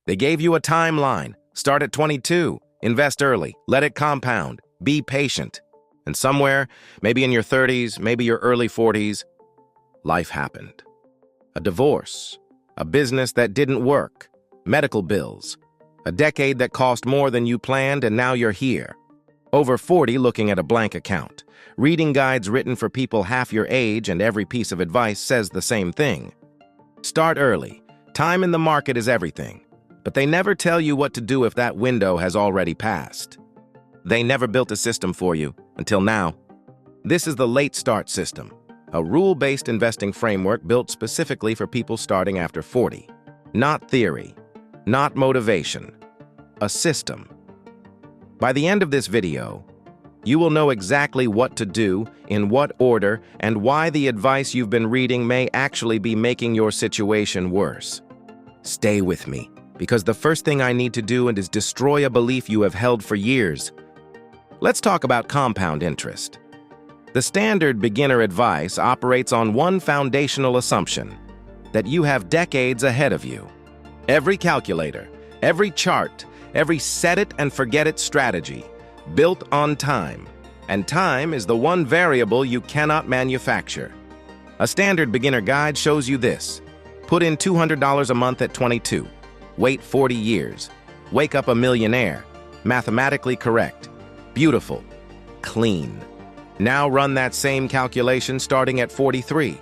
They gave you a timeline. Start at 22, invest early, let it compound, be patient. And somewhere, maybe in your 30s, maybe your early 40s, life happened. A divorce, a business that didn't work, medical bills, a decade that cost more than you planned, and now you're here. Over 40 looking at a blank account, reading guides written for people half your age, and every piece of advice says the same thing. Start early. Time in the market is everything. But they never tell you what to do if that window has already passed. They never built a system for you, until now. This is the late start system, a rule-based investing framework built specifically for people starting after 40. Not theory, not motivation, a system. By the end of this video, you will know exactly what to do, in what order, and why the advice you've been reading may actually be making your situation worse. Stay with me, because the first thing I need to do is destroy a belief you have held for years. Let's talk about compound interest. The standard beginner advice operates on one foundational assumption, that you have decades ahead of you. Every calculator, every chart, every set-it-and-forget-it strategy, built on time. And time is the one variable you cannot manufacture. A standard beginner guide shows you this. Put in $200 a month at 22. Wait 40 years. Wake up a millionaire. Mathematically correct. Beautiful. Clean. Now run that same calculation starting at 43.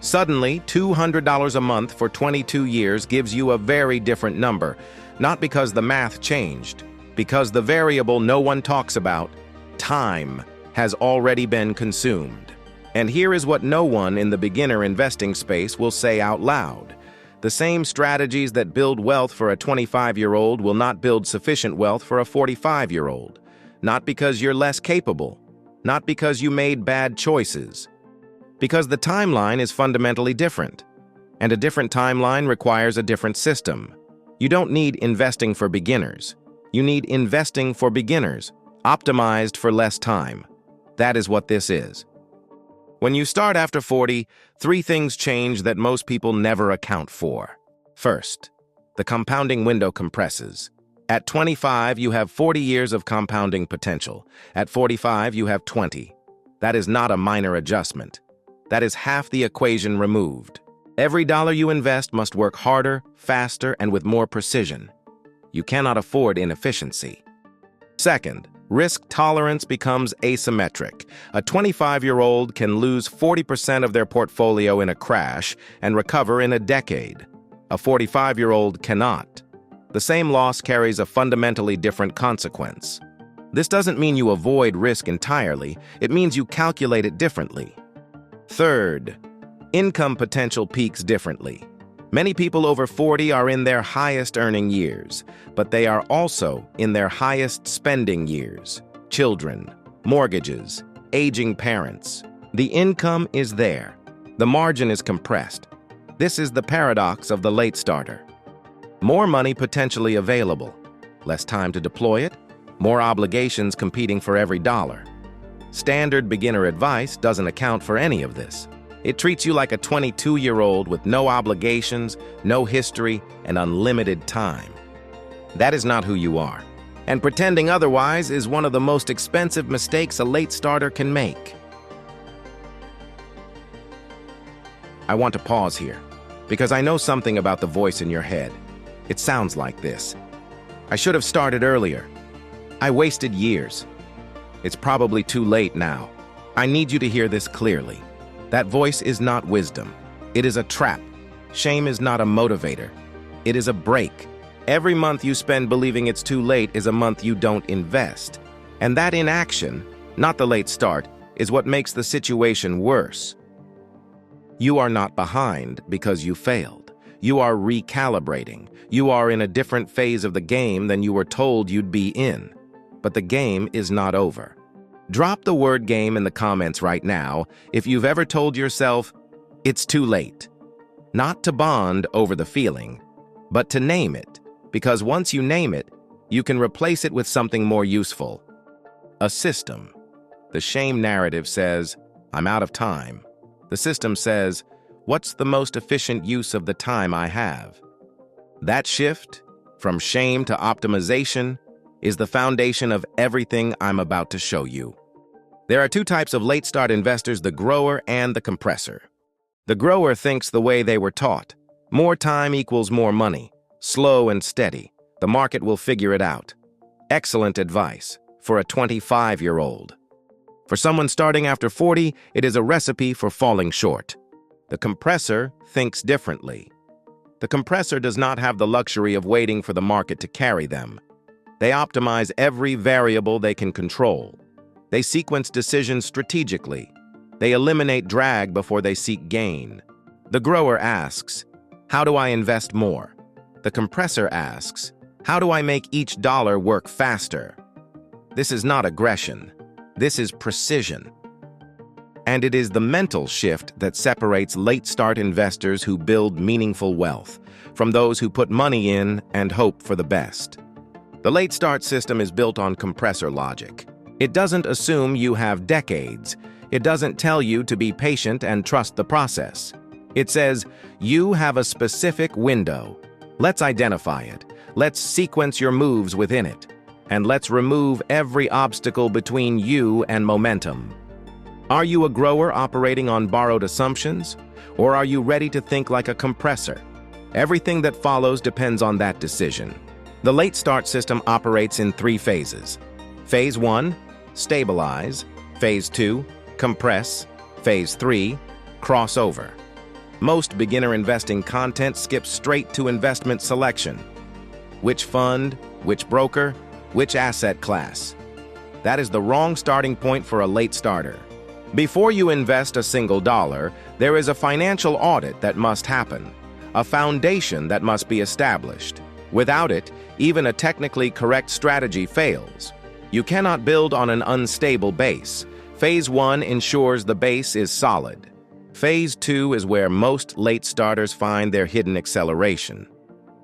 Suddenly, $200 a month for 22 years gives you a very different number, not because the math changed, because the variable no one talks about, time, has already been consumed. And here is what no one in the beginner investing space will say out loud. The same strategies that build wealth for a 25-year-old will not build sufficient wealth for a 45-year-old. Not because you're less capable, not because you made bad choices. Because the timeline is fundamentally different. And a different timeline requires a different system. You don't need investing for beginners. You need investing for beginners, optimized for less time. That is what this is. When you start after 40, 3 things change that most people never account for. First, the compounding window compresses. At 25, you have 40 years of compounding potential. At 45, you have 20. That is not a minor adjustment. That is half the equation removed. Every dollar you invest must work harder, faster, and with more precision. You cannot afford inefficiency. Second, risk tolerance becomes asymmetric. A 25-year-old can lose 40% of their portfolio in a crash and recover in a decade. A 45-year-old cannot. The same loss carries a fundamentally different consequence. This doesn't mean you avoid risk entirely, it means you calculate it differently. Third, income potential peaks differently. Many people over 40 are in their highest earning years, but they are also in their highest spending years. Children, mortgages, aging parents. The income is there. The margin is compressed. This is the paradox of the late starter. More money potentially available, less time to deploy it, more obligations competing for every dollar. Standard beginner advice doesn't account for any of this. It treats you like a 22-year-old with no obligations, no history, and unlimited time. That is not who you are. And pretending otherwise is one of the most expensive mistakes a late starter can make. I want to pause here, because I know something about the voice in your head. It sounds like this. I should have started earlier. I wasted years. It's probably too late now. I need you to hear this clearly. That voice is not wisdom. It is a trap. Shame is not a motivator. It is a break. Every month you spend believing it's too late is a month you don't invest. And that inaction, not the late start, is what makes the situation worse. You are not behind because you failed. You are recalibrating. You are in a different phase of the game than you were told you'd be in. But the game is not over. Drop the word game in the comments right now if you've ever told yourself, it's too late. Not to bond over the feeling, but to name it, because once you name it, you can replace it with something more useful. A system. The shame narrative says, I'm out of time. The system says, what's the most efficient use of the time I have? That shift from shame to optimization, is the foundation of everything I'm about to show you. There are two types of late start investors, the grower and the compressor. The grower thinks the way they were taught. More time equals more money. Slow and steady. The market will figure it out. Excellent advice for a 25-year-old. For someone starting after 40, it is a recipe for falling short. The compressor thinks differently. The compressor does not have the luxury of waiting for the market to carry them. They optimize every variable they can control. They sequence decisions strategically. They eliminate drag before they seek gain. The grower asks, how do I invest more? The compressor asks, how do I make each dollar work faster? This is not aggression. This is precision. And it is the mental shift that separates late-start investors who build meaningful wealth from those who put money in and hope for the best. The late-start system is built on compressor logic. It doesn't assume you have decades. It doesn't tell you to be patient and trust the process. It says, you have a specific window. Let's identify it. Let's sequence your moves within it. And let's remove every obstacle between you and momentum. Are you a grower operating on borrowed assumptions? Or are you ready to think like a compressor? Everything that follows depends on that decision. The late start system operates in 3 phases. Phase 1, stabilize. Phase 2, compress. Phase 3, crossover. Most beginner investing content skips straight to investment selection. Which fund, which broker, which asset class? That is the wrong starting point for a late starter. Before you invest a single dollar, there is a financial audit that must happen, a foundation that must be established. Without it, even a technically correct strategy fails. You cannot build on an unstable base. Phase 1 ensures the base is solid. Phase 2 is where most late starters find their hidden acceleration.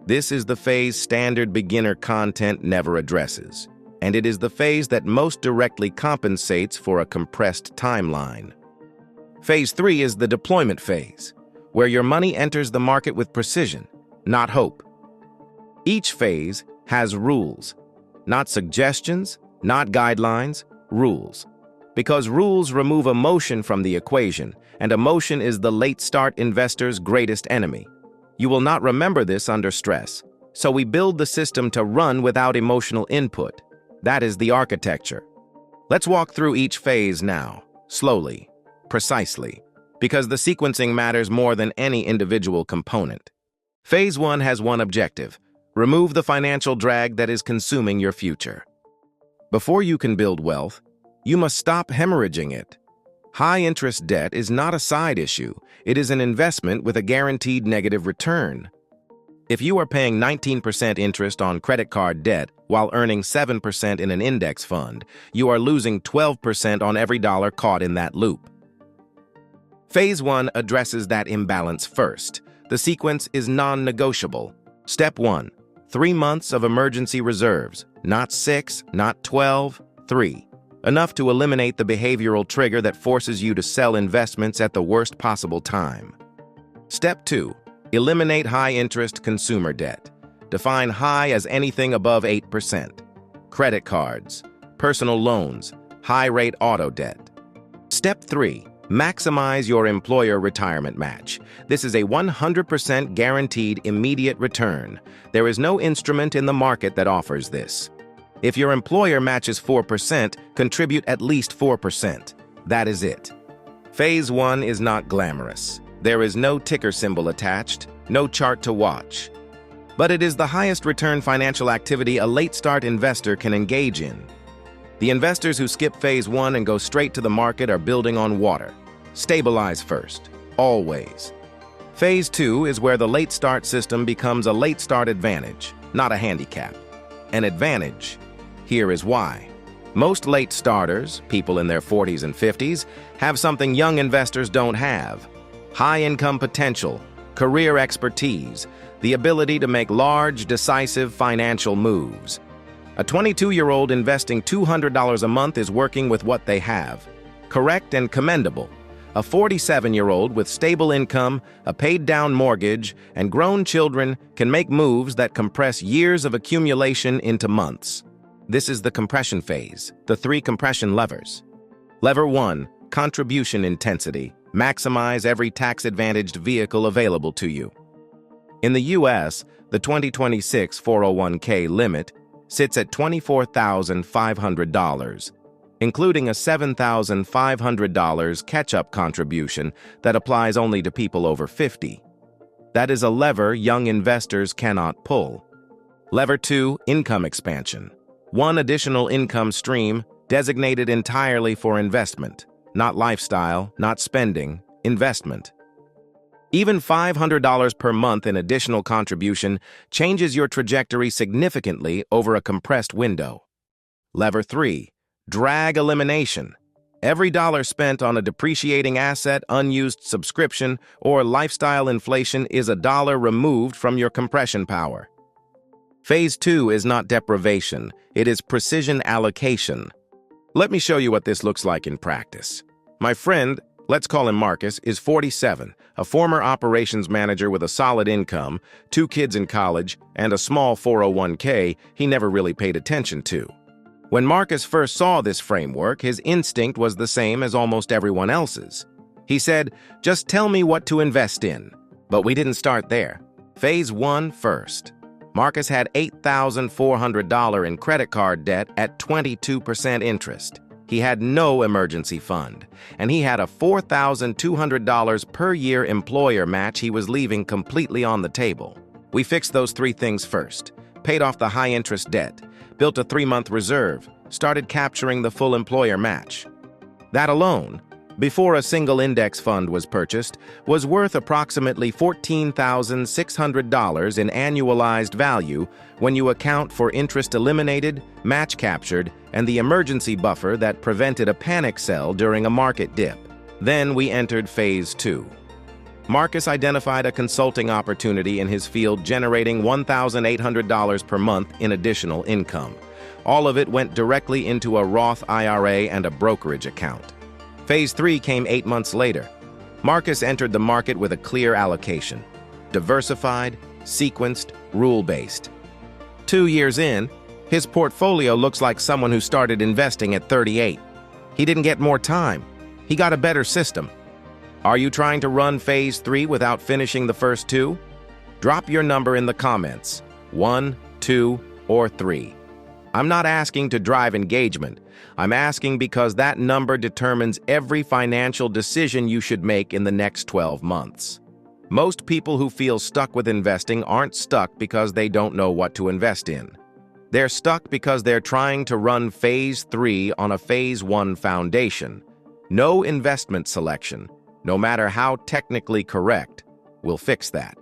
This is the phase standard beginner content never addresses, and it is the phase that most directly compensates for a compressed timeline. Phase 3 is the deployment phase, where your money enters the market with precision, not hope. Each phase has rules, not suggestions, not guidelines, rules. Because rules remove emotion from the equation, and emotion is the late start investor's greatest enemy. You will not remember this under stress, so we build the system to run without emotional input. That is the architecture. Let's walk through each phase now, slowly, precisely, because the sequencing matters more than any individual component. Phase 1 has one objective: remove the financial drag that is consuming your future. Before you can build wealth, you must stop hemorrhaging it. High-interest debt is not a side issue. It is an investment with a guaranteed negative return. If you are paying 19% interest on credit card debt while earning 7% in an index fund, you are losing 12% on every dollar caught in that loop. Phase 1 addresses that imbalance first. The sequence is non-negotiable. Step 1, 3 months of emergency reserves. Not 6, not 12, 3. Enough to eliminate the behavioral trigger that forces you to sell investments at the worst possible time. Step 2, eliminate high-interest consumer debt. Define high as anything above 8%. Credit cards, personal loans, high-rate auto debt. Step 3, maximize your employer retirement match. This is a 100% guaranteed immediate return. There is no instrument in the market that offers this. If your employer matches 4%, contribute at least 4%. That is it. Phase 1 is not glamorous. There is no ticker symbol attached, no chart to watch. But it is the highest return financial activity a late start investor can engage in. The investors who skip Phase 1 and go straight to the market are building on water. Stabilize first, always. Phase 2 is where the late start system becomes a late start advantage, not a handicap. An advantage. Here is why. Most late starters, people in their 40s and 50s, have something young investors don't have: high income potential, career expertise, the ability to make large, decisive financial moves. A 22-year-old investing $200 a month is working with what they have. Correct and commendable. A 47-year-old with stable income, a paid-down mortgage, and grown children can make moves that compress years of accumulation into months. This is the compression phase, the 3 compression levers. Lever 1, contribution intensity. Maximize every tax-advantaged vehicle available to you. In the U.S., the 2026 401k limit sits at $24,500, including a $7,500 catch-up contribution that applies only to people over 50. That is a lever young investors cannot pull. Lever 2, income expansion. One additional income stream designated entirely for investment, not lifestyle, not spending, investment. Even $500 per month in additional contribution changes your trajectory significantly over a compressed window. Lever 3, drag elimination. Every dollar spent on a depreciating asset, unused subscription, or lifestyle inflation is a dollar removed from your compression power. Phase 2 is not deprivation, it is precision allocation. Let me show you what this looks like in practice. My friend, let's call him Marcus, is 47, a former operations manager with a solid income, 2 kids in college, and a small 401k he never really paid attention to. When Marcus first saw this framework, his instinct was the same as almost everyone else's. He said, "Just tell me what to invest in." But we didn't start there. Phase 1 first. Marcus had $8,400 in credit card debt at 22% interest. He had no emergency fund, and he had a $4,200 per year employer match he was leaving completely on the table. We fixed those 3 things first, paid off the high-interest debt, built a 3-month reserve, started capturing the full employer match. That alone, before a single index fund was purchased, was worth approximately $14,600 in annualized value when you account for interest eliminated, match captured, and the emergency buffer that prevented a panic sell during a market dip. Then we entered Phase 2. Marcus identified a consulting opportunity in his field generating $1,800 per month in additional income. All of it went directly into a Roth IRA and a brokerage account. Phase 3 came 8 months later. Marcus entered the market with a clear allocation: diversified, sequenced, rule-based. 2 years in, his portfolio looks like someone who started investing at 38. He didn't get more time. He got a better system. Are you trying to run Phase 3 without finishing the first 2? Drop your number in the comments, 1, 2, or 3. I'm not asking to drive engagement. I'm asking because that number determines every financial decision you should make in the next 12 months. Most people who feel stuck with investing aren't stuck because they don't know what to invest in. They're stuck because they're trying to run Phase 3 on a Phase 1 foundation. No investment selection, no matter how technically correct, will fix that.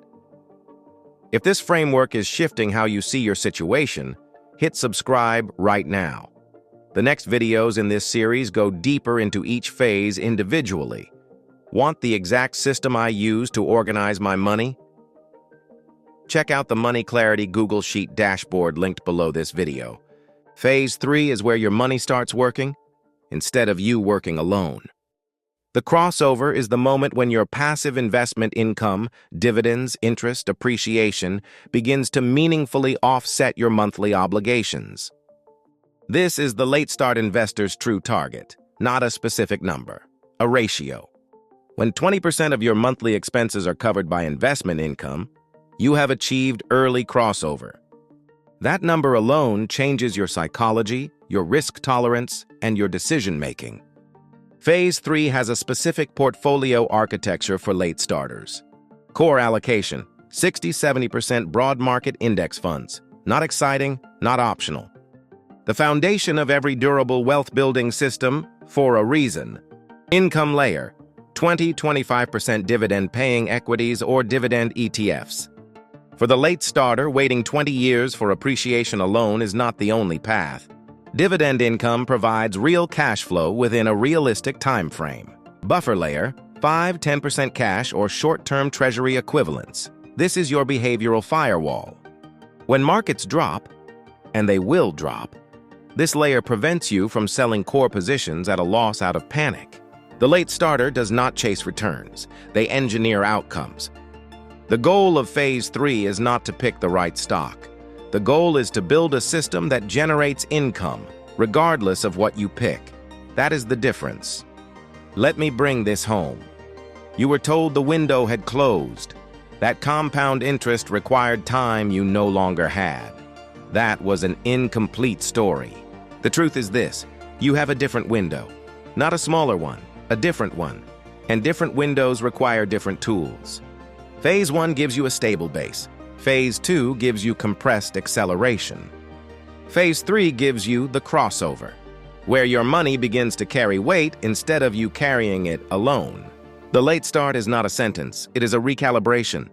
If this framework is shifting how you see your situation, hit subscribe right now. The next videos in this series go deeper into each phase individually. Want the exact system I use to organize my money? Check out the Money Clarity Google Sheet dashboard linked below this video. Phase 3 is where your money starts working, instead of you working alone. The crossover is the moment when your passive investment income, dividends, interest, appreciation, begins to meaningfully offset your monthly obligations. This is the late start investor's true target, not a specific number, a ratio. When 20% of your monthly expenses are covered by investment income, you have achieved early crossover. That number alone changes your psychology, your risk tolerance, and your decision-making. Phase 3 has a specific portfolio architecture for late starters. Core allocation, 60-70% broad market index funds. Not exciting, not optional. The foundation of every durable wealth-building system, for a reason. Income layer, 20-25% dividend-paying equities or dividend ETFs. For the late starter, waiting 20 years for appreciation alone is not the only path. Dividend income provides real cash flow within a realistic time frame. Buffer layer, 5-10% cash or short-term treasury equivalents. This is your behavioral firewall. When markets drop, and they will drop, this layer prevents you from selling core positions at a loss out of panic. The late starter does not chase returns. They engineer outcomes. The goal of Phase 3 is not to pick the right stock. The goal is to build a system that generates income, regardless of what you pick. That is the difference. Let me bring this home. You were told the window had closed. That compound interest required time you no longer had. That was an incomplete story. The truth is this: you have a different window. Not a smaller one, a different one. And different windows require different tools. Phase 1 gives you a stable base. Phase 2 gives you compressed acceleration. Phase 3 gives you the crossover, where your money begins to carry weight instead of you carrying it alone. The late start is not a sentence, it is a recalibration.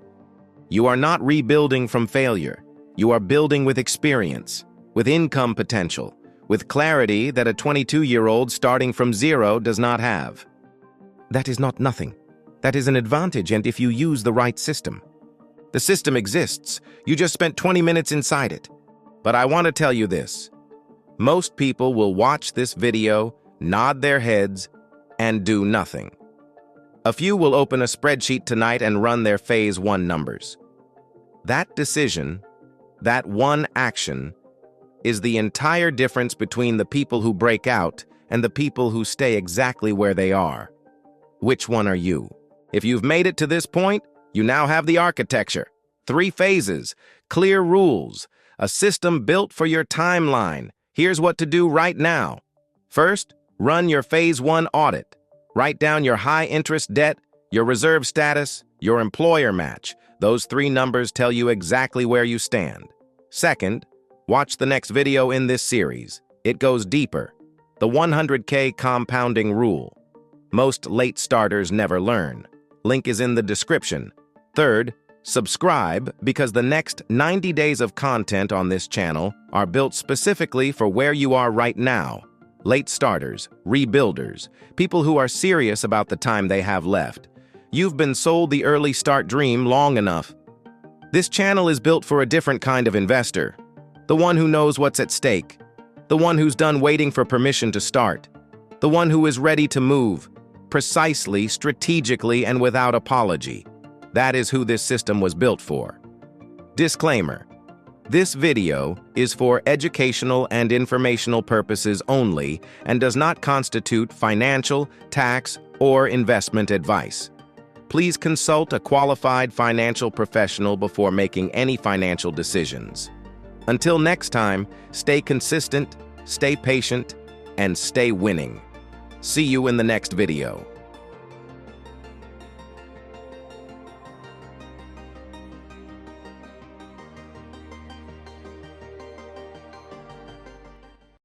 You are not rebuilding from failure. You are building with experience, with income potential, with clarity that a 22-year-old starting from zero does not have. That is not nothing. That is an advantage, and if you use the right system. The system exists. You just spent 20 minutes inside it. But I want to tell you this. Most people will watch this video, nod their heads, and do nothing. A few will open a spreadsheet tonight and run their Phase 1 numbers. That decision, that one action, is the entire difference between the people who break out and the people who stay exactly where they are. Which one are you? If you've made it to this point, you now have the architecture. 3 phases, clear rules, a system built for your timeline. Here's what to do right now. First, run your Phase 1 audit. Write down your high-interest debt, your reserve status, your employer match. Those 3 numbers tell you exactly where you stand. Second, watch the next video in this series. It goes deeper. The 100K compounding rule. Most late starters never learn. Link is in the description. Third, subscribe because the next 90 days of content on this channel are built specifically for where you are right now. Late starters, rebuilders, people who are serious about the time they have left. You've been sold the early start dream long enough. This channel is built for a different kind of investor. The one who knows what's at stake. The one who's done waiting for permission to start. The one who is ready to move. Precisely, strategically, and without apology. That is who this system was built for. Disclaimer: this video is for educational and informational purposes only and does not constitute financial, tax, or investment advice. Please consult a qualified financial professional before making any financial decisions. Until next time, stay consistent, stay patient, and stay winning. See you in the next video.